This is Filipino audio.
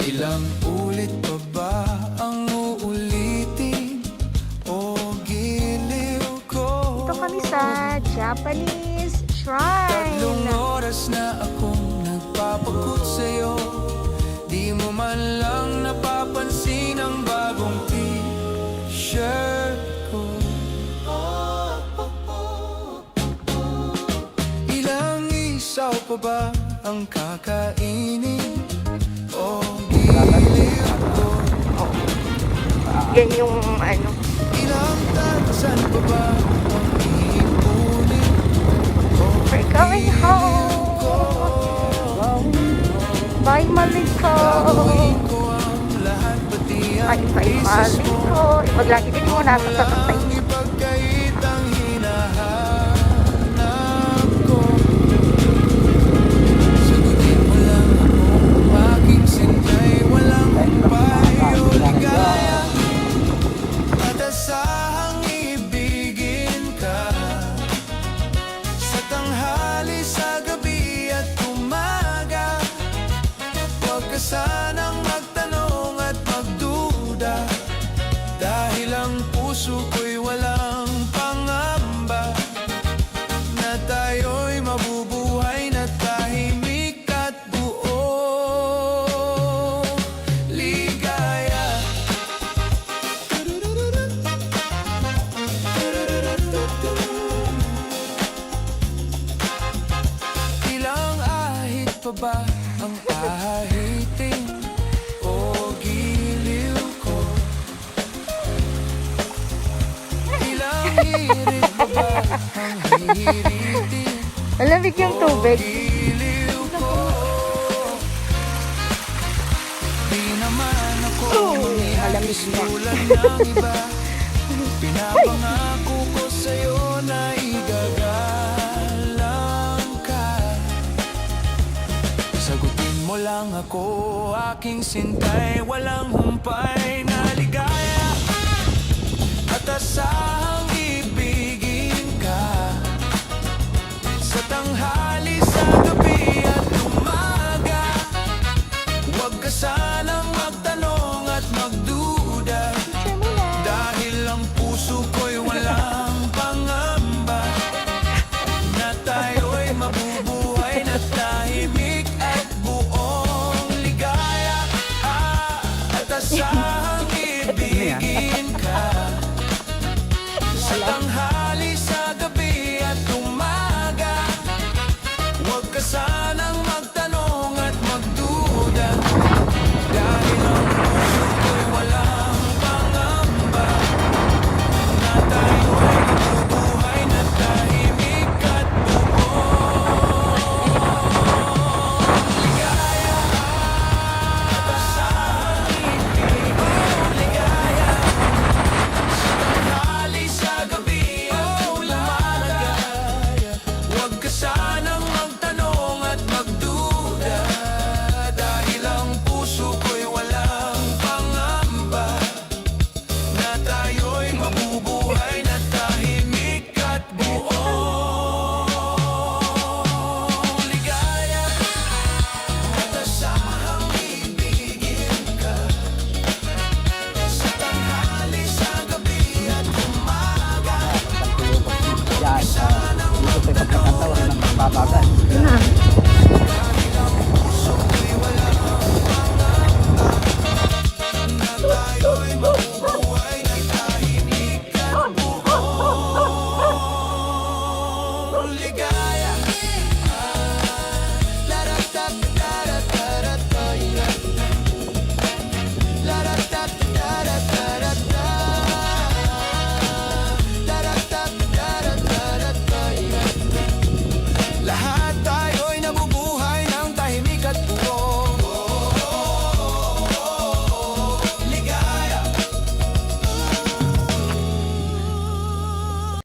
Ilang ulit pa ba ang uulitin o giliw ko? Ito kami sa Japanese shrine. 3 oras na akong nagpapagut sa'yo, di mo man lang napapansin ang bagong t-shirt ko. Ilang isaw pa ba ang kakainin o giliw ko? Yan yung ano. Ilang tansan pa ba ang iipunin o We're going home. Bye, Maliko. gagawin ko ang lahat pati ang Bye, Maliko. Maglagi din muna sa tatay. ang ipagkait ang hinahanap ko. Sagutin mo lang ako, aking sintay, walang humpay o ligaya, at asahang ibigin ka sa tanghali, sa gabi at umaga. Huwag ka sanang magtanong at magduda, dahil ang puso ko'y walang pangamba na tayo'y mabubuhay na tahimik at buong ligaya. Ilang ahit pa ba ang ahitin o giliw ko? Ilang hirit pa ba ang hihiritin Malamig yung o tubig. giliw ko? Di naman ako malamig na. tulad ng iba. Pinapangako ko sa'yo na igagalang ka. Sagutin mo lang ako, aking sintay, walang humpay na ligaya, at asahang ibigin ka sa tanghali, sa gabi at umaga. Huwag ka